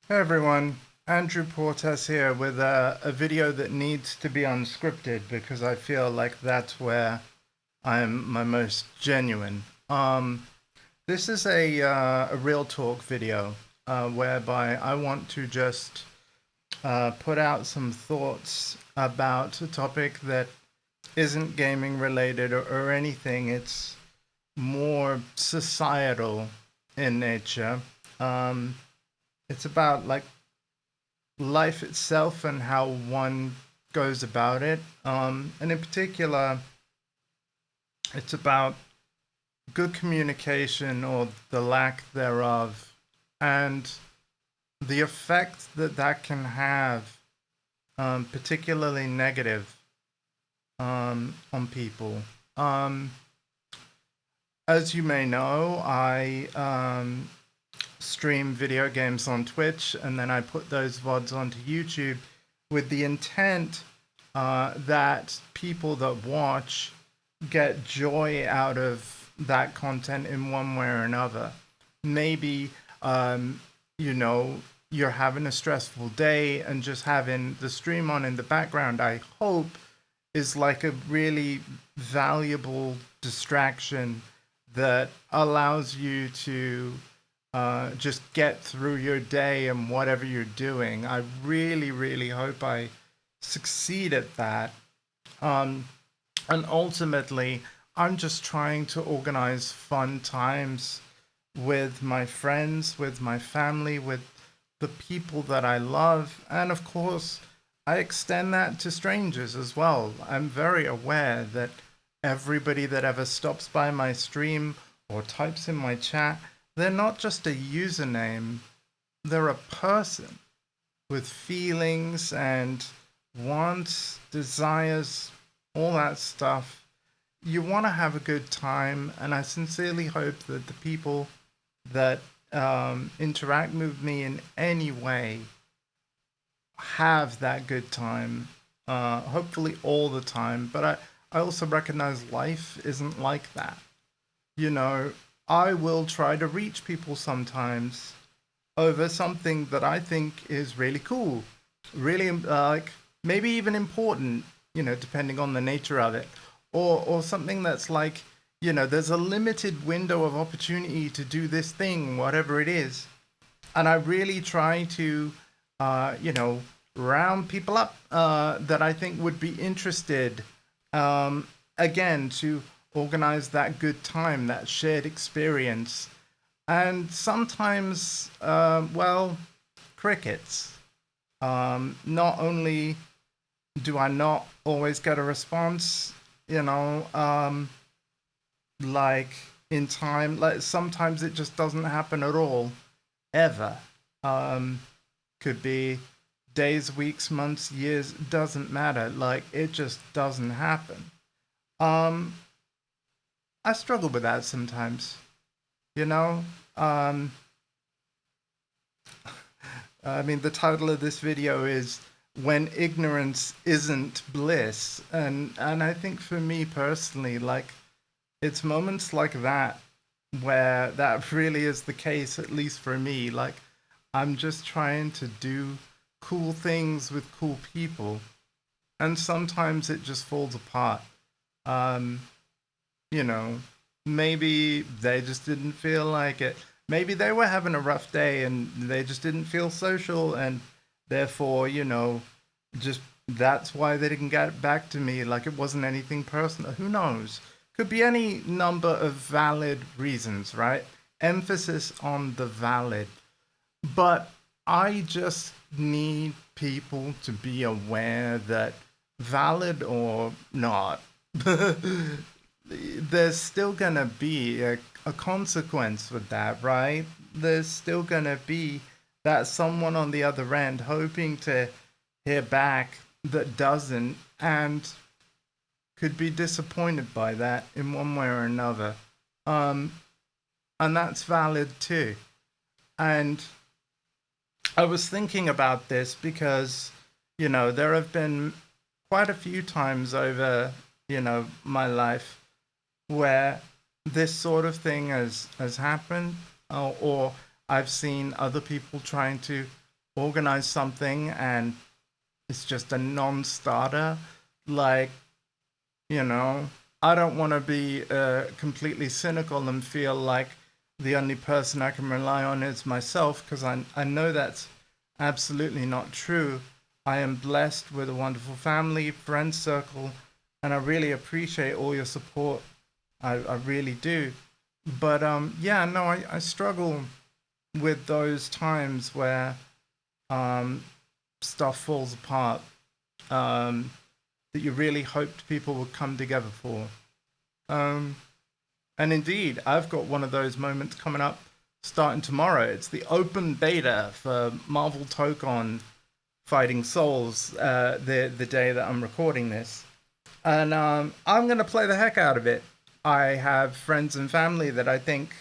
Hey everyone, Andrew Portess here with a video that needs to be unscripted because I feel like that's where I'm my most genuine. This is a real talk video whereby I want to just put out some thoughts about a topic that isn't gaming related or anything. It's more societal in nature. Um, it's about like life itself and how one goes about it. And in particular, it's about good communication or the lack thereof and the effect that that can have, particularly negative, on people. Um, as you may know, I stream video games on Twitch, and then I put those VODs onto YouTube with the intent that people that watch get joy out of that content in one way or another. Maybe, um, you know, you're having a stressful day and just having the stream on in the background, I hope, is like a really valuable distraction that allows you to just get through your day and whatever you're doing. I really, really hope I succeed at that. Um, and ultimately, I'm just trying to organize fun times with my friends, with my family, with the people that I love. And of course, I extend that to strangers as well. I'm very aware that everybody that ever stops by my stream or types in my chat, they're not just a username, they're a person with feelings and wants, desires, all that stuff. You want to have a good time, and I sincerely hope that the people that interact with me in any way have that good time. Hopefully, all the time. But I also recognize life isn't like that. You know, I will try to reach people sometimes over something that I think is really cool, really like maybe even important, depending on the nature of it, or something that's like, there's a limited window of opportunity to do this thing, whatever it is, and I really try to, you know, round people up that I think would be interested, again, to organize that good time, that shared experience. And sometimes, well, crickets. Not only do I not always get a response, you know, like in time, like sometimes it just doesn't happen at all, ever. Um, could be days, weeks, months, years, doesn't matter. Like it just doesn't happen. Um, I struggle with that sometimes, you know. Um, I mean, the title of this video is "When Ignorance Isn't Bliss," and I think for me personally, like it's moments like that where that really is the case, at least for me. Like I'm just trying to do cool things with cool people, and sometimes it just falls apart. Um, you know, maybe they just didn't feel like it. Maybe they were having a rough day and they just didn't feel social, and therefore, just that's why they didn't get back to me. Like it wasn't anything personal. Who knows? Could be any number of valid reasons, right? Emphasis on the valid. But I just need people to be aware that, valid or not, there's still gonna be a consequence with that, right? There's still gonna be that someone on the other end hoping to hear back that doesn't, and could be disappointed by that in one way or another. Um, and that's valid too. And I was thinking about this because, there have been quite a few times over, my life where this sort of thing has happened, or I've seen other people trying to organize something and it's just a non-starter, like, you know, I don't want to be completely cynical and feel like the only person I can rely on is myself, because I know that's absolutely not true. I am blessed with a wonderful family, friend circle, and I really appreciate all your support. I really do. But yeah, no, I struggle with those times where um, stuff falls apart, um, that you really hoped people would come together for. Um, and indeed, I've got one of those moments coming up starting tomorrow. It's the open beta for Marvel Tokon Fighting Souls, the day that I'm recording this. And I'm going to play the heck out of it. I have friends and family that I think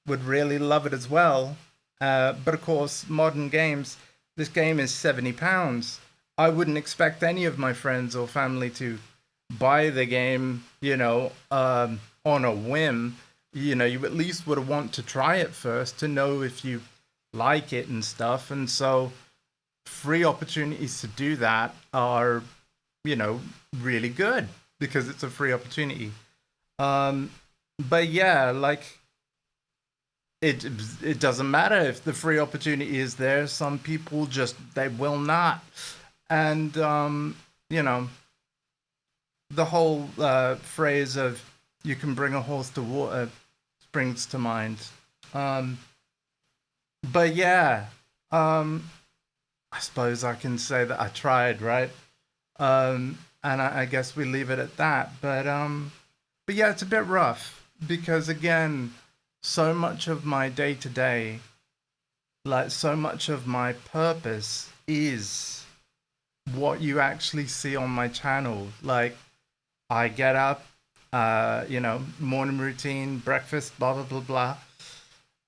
would really love it as well. But of course, modern games, this game is £70. I wouldn't expect any of my friends or family to buy the game, on a whim. You at least would want to try it first to know if you like it and stuff. And so, free opportunities to do that are, really good because it's a free opportunity. Um, but yeah, like it doesn't matter if the free opportunity is there. Some people just they will not, and you know the whole phrase of "you can bring a horse to water" springs to mind. Um, but yeah, um, I suppose I can say that I tried, right? And I guess we leave it at that. But yeah, it's a bit rough because again, so much of my day to day, like so much of my purpose is what you actually see on my channel. Like I get up, morning routine, breakfast, blah blah blah blah,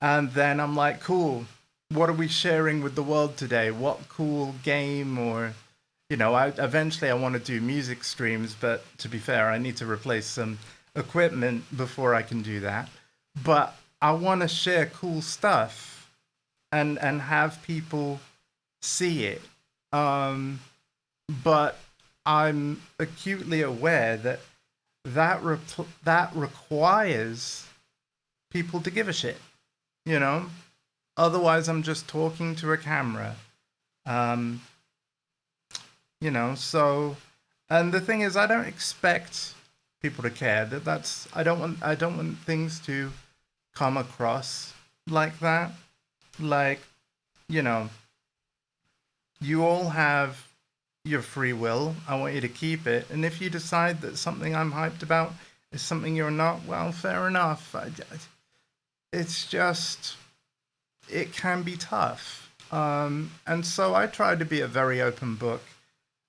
and then I'm like, cool. What are we sharing with the world today? What cool game or eventually I want to do music streams, but to be fair, I need to replace some equipment before I can do that. But I want to share cool stuff and have people see it. Um, but I'm acutely aware that that requires people to give a shit. You know, otherwise I'm just talking to a camera. Um, so and the thing is I don't expect people to care. That's I don't want things to come across like that. Like, you know, you all have your free will. I want you to keep it. And if you decide that something I'm hyped about is something you're not, well, fair enough. It's just it can be tough. And so I try to be a very open book.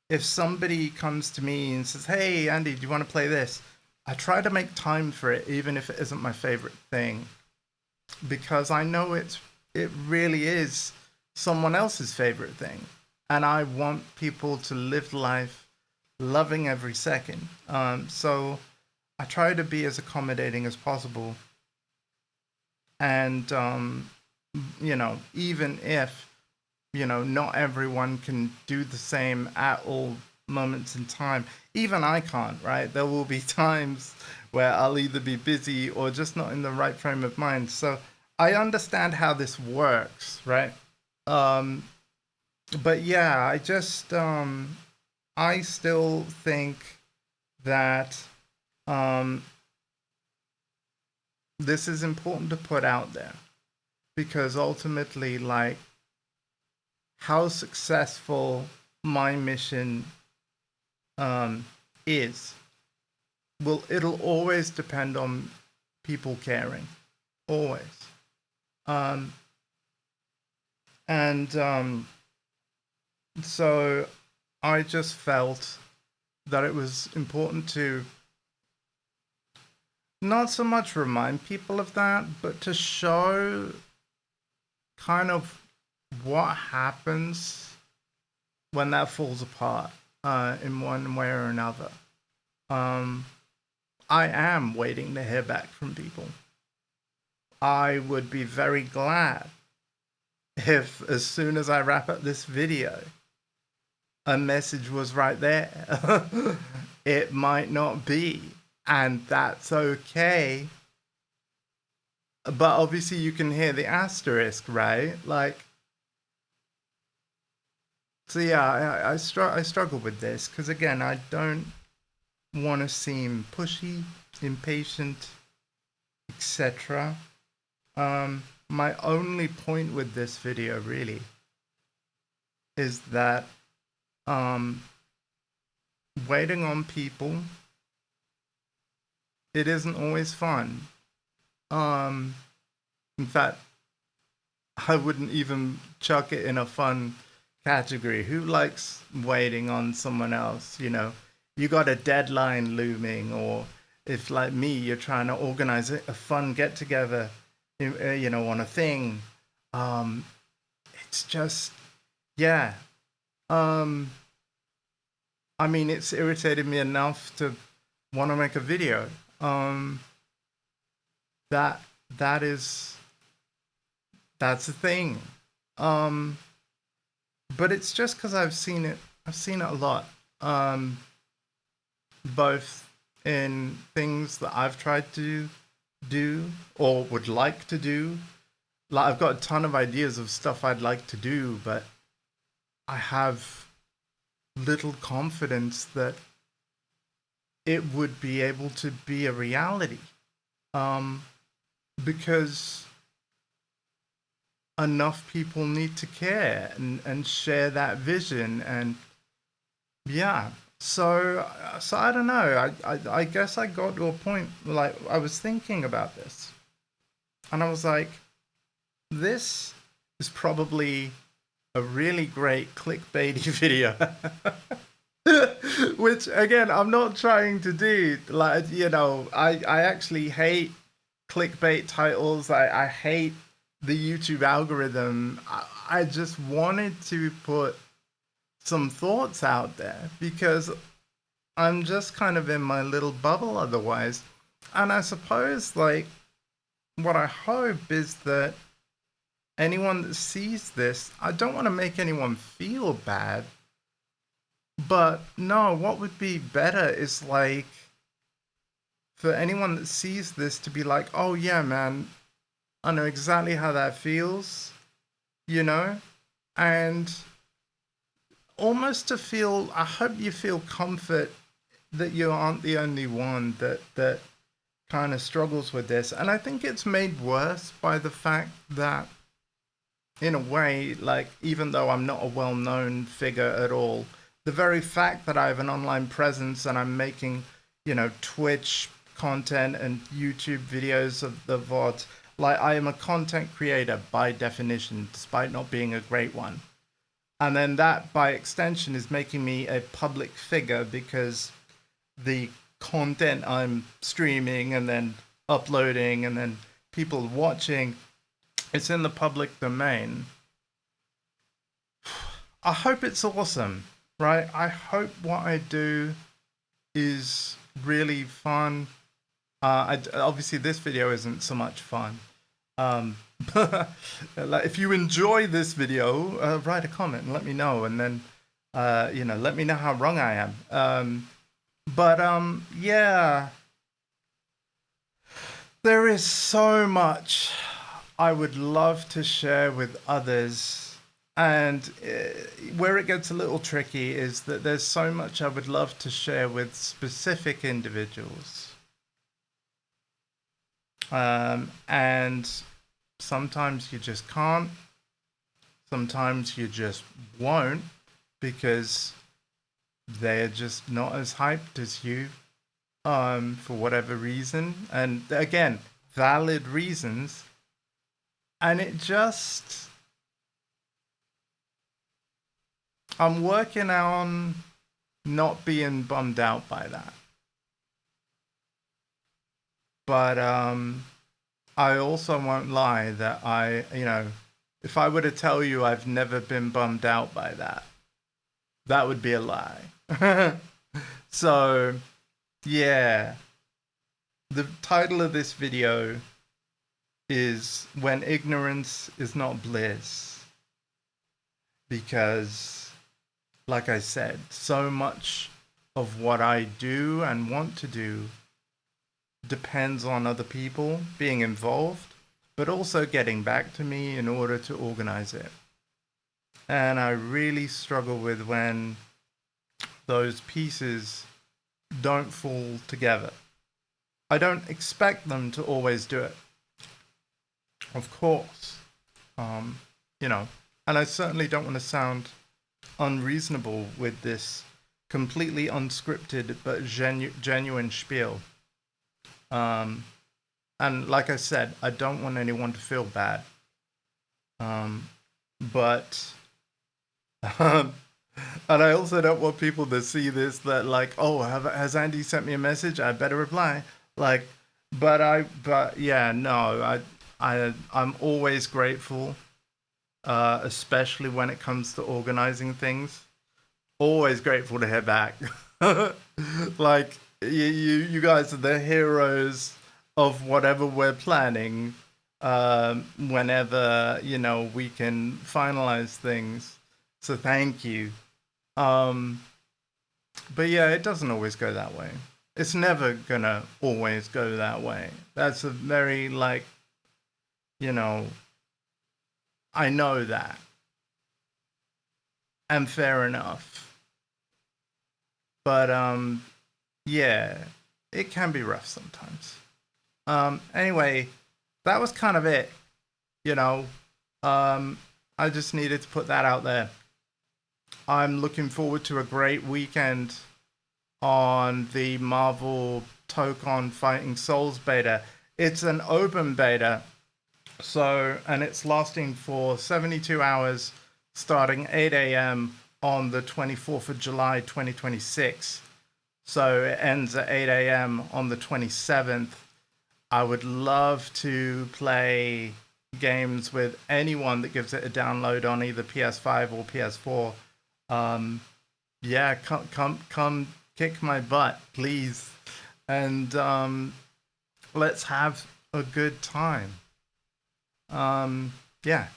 If somebody comes to me and says, "Hey, Andy, do you want to play this?" I try to make time for it, even if it isn't my favorite thing, because I know it really is someone else's favorite thing, and I want people to live life loving every second. So I try to be as accommodating as possible, and even if not everyone can do the same at all moments in time. Even I can't, right? There will be times where I'll either be busy or just not in the right frame of mind. So I understand how this works, right? Um, but yeah, I still think that um, this is important to put out there because ultimately, like, how successful my mission um, is it'll always depend on people caring, always. Um, and so I just felt that it was important to not so much remind people of that, but to show kind of what happens when that falls apart in one way or another. Um, I am waiting to hear back from people. I would be very glad if as soon as I wrap up this video, a message was right there. It might not be, and that's okay. But obviously you can hear the asterisk, right? Like, so yeah, I struggle with this because again, I don't want to seem pushy, impatient, etc. My only point with this video really is that waiting on people, it isn't always fun. In fact, I wouldn't even chuck it in a fun category. Who likes waiting on someone else? You know, you got a deadline looming, or if like me, you're trying to organize a fun get together, you know, on a thing. It's just, yeah. I mean, it's irritated me enough to want to make a video. That that is that's the thing. But it's just because I've seen it. I've seen it a lot. Both in things that I've tried to do or would like to do. Like I've got a ton of ideas of stuff I'd like to do, but I have little confidence that it would be able to be a reality. Because enough people need to care and share that vision. And yeah, so I don't know. I guess I got to a point, like I was thinking about this and I was like, this is probably a really great clickbaity video. Which again, I'm not trying to do. Like, you know, I actually hate clickbait titles. I hate the YouTube algorithm. I just wanted to put some thoughts out there because I'm just kind of in my little bubble otherwise. And I suppose, like, what I hope is that anyone that sees this, I don't want to make anyone feel bad, but no, what would be better is like for anyone that sees this to be like, oh yeah, man, I know exactly how that feels, you know? And almost to feel, I hope you feel comfort that you aren't the only one that kind of struggles with this. And I think it's made worse by the fact that, in a way, like, even though I'm not a well-known figure at all, the very fact that I have an online presence and I'm making, you know, Twitch content and YouTube videos of the VOD, like, I am a content creator by definition, despite not being a great one. And then that, by extension, is making me a public figure because the content I'm streaming and then uploading and then people watching, it's in the public domain. I hope it's awesome, right? I hope what I do is really fun. Obviously, this video isn't so much fun. Like, if you enjoy this video, write a comment and let me know, and then you know, let me know how wrong I am. But yeah, there is so much I would love to share with others, and where it gets a little tricky is that there's so much I would love to share with specific individuals, and sometimes you just can't. Sometimes you just won't because they're just not as hyped as you, for whatever reason. And again, valid reasons. And it just, I'm working on not being bummed out by that. But I also won't lie that you know, if I were to tell you I've never been bummed out by that, that would be a lie. So, yeah. The title of this video is When Ignorance is Not Bliss. because, like I said, so much of what I do and want to do depends on other people being involved, but also getting back to me in order to organize it. And I really struggle with when those pieces don't fall together. I don't expect them to always do it, of course, um, you know, and I certainly don't want to sound unreasonable with this completely unscripted but genuine spiel. Um, and like I said, I don't want anyone to feel bad. But and I also don't want people to see this that like, oh, has Andy sent me a message? I better reply. Like, but yeah, no, I'm always grateful, especially when it comes to organizing things. Always grateful to hear back. Like you guys are the heroes of whatever we're planning. Whenever we can finalize things, so thank you. Um, but yeah, it doesn't always go that way. It's never gonna always go that way. That's a very you know, I know that, and fair enough. But yeah, it can be rough sometimes. Anyway, that was kind of it. You know, um, I just needed to put that out there. I'm looking forward to a great weekend on the Marvel Tokon Fighting Souls beta. It's an open beta, so and it's lasting for 72 hours, starting 8 a.m. on the 24th of July, 2026. So it ends at 8 a.m. on the 27th. I would love to play games with anyone that gives it a download on either PS5 or PS4. Yeah, come kick my butt, please, and let's have a good time. Yeah.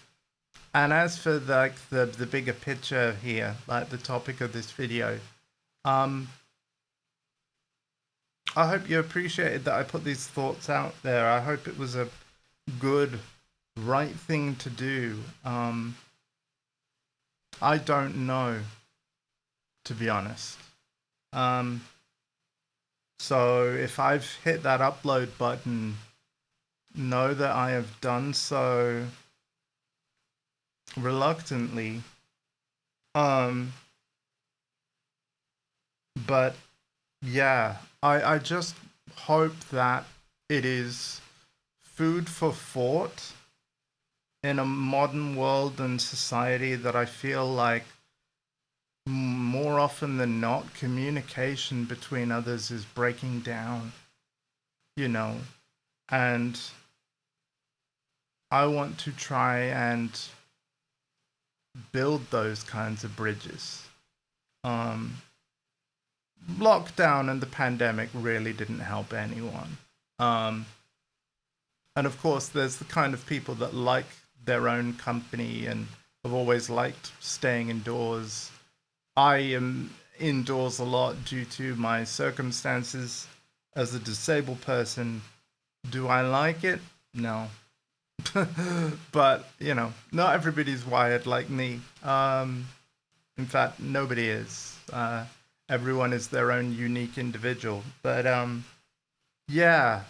And as for the bigger picture here, like the topic of this video, um, I hope you appreciated that I put these thoughts out there. I hope it was a good, right thing to do. I don't know, to be honest. Um, so if I've hit that upload button, know that I have done so reluctantly. Um, but yeah, I just hope that it is food for thought in a modern world and society that I feel like more often than not, communication between others is breaking down, you know, and I want to try and build those kinds of bridges. Um, Lockdown and the pandemic really didn't help anyone. Um, and of course, there's the kind of people that like their own company and have always liked staying indoors. I am indoors a lot due to my circumstances as a disabled person. Do I like it? No. But, not everybody's wired like me. In fact, nobody is. Everyone is their own unique individual. But yeah,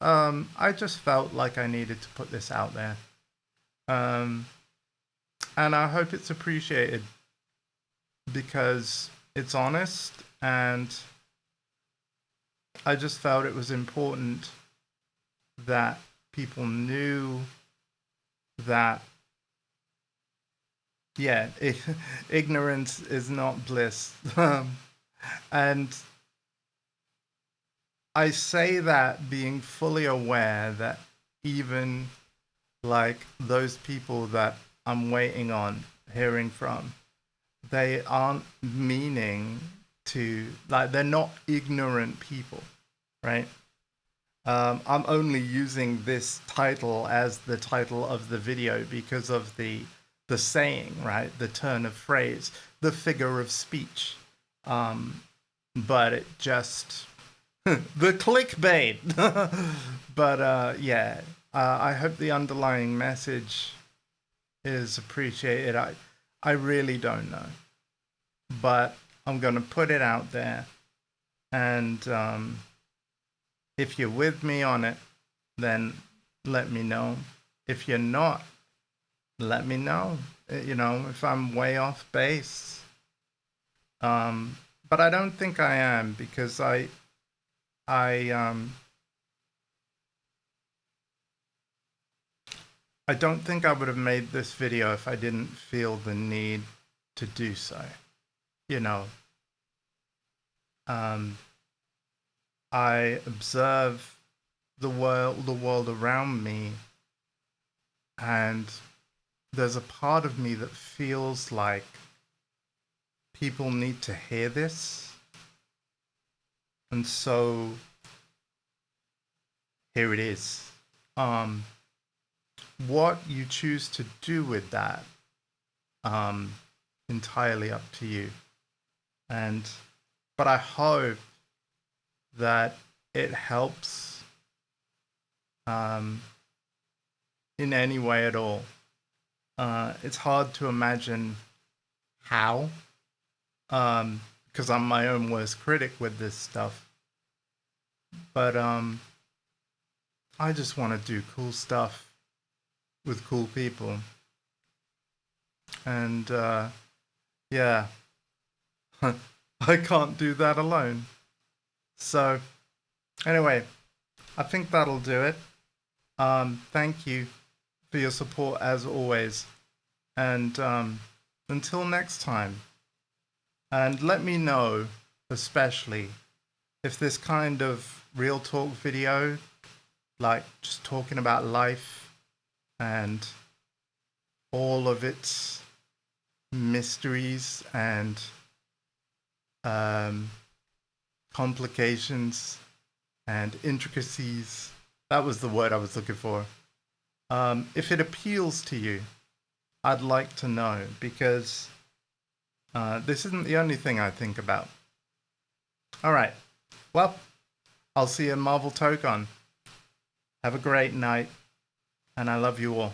I just felt like I needed to put this out there. Um, and I hope it's appreciated because it's honest, and I just felt it was important that people knew that, yeah, ignorance is not bliss. And I say that being fully aware that even like those people that I'm waiting on hearing from, they aren't meaning to, like, they're not ignorant people, right? I'm only using this title as the title of the video because of the the saying, right? The turn of phrase, the figure of speech. But it just the clickbait. But yeah, I hope the underlying message is appreciated. I really don't know, but I'm gonna put it out there, and if you're with me on it, then let me know. If you're not, let me know. You know, if I'm way off base. But I don't think I am, because I I don't think I would have made this video if I didn't feel the need to do so. You know, I observe the world around me, and there's a part of me that feels like people need to hear this. And so here it is. What you choose to do with that, entirely up to you. But I hope that it helps in any way at all. It's hard to imagine how, because I'm my own worst critic with this stuff. But I just want to do cool stuff with cool people. And yeah, I can't do that alone. So anyway, I think that'll do it. Thank you for your support as always. And until next time. And let me know, especially, if this kind of real talk video, like just talking about life and all of its mysteries and complications and intricacies, that was the word I was looking for. If it appeals to you, I'd like to know, because this isn't the only thing I think about. All right. Well, I'll see you in Marvel Token. Have a great night, and I love you all.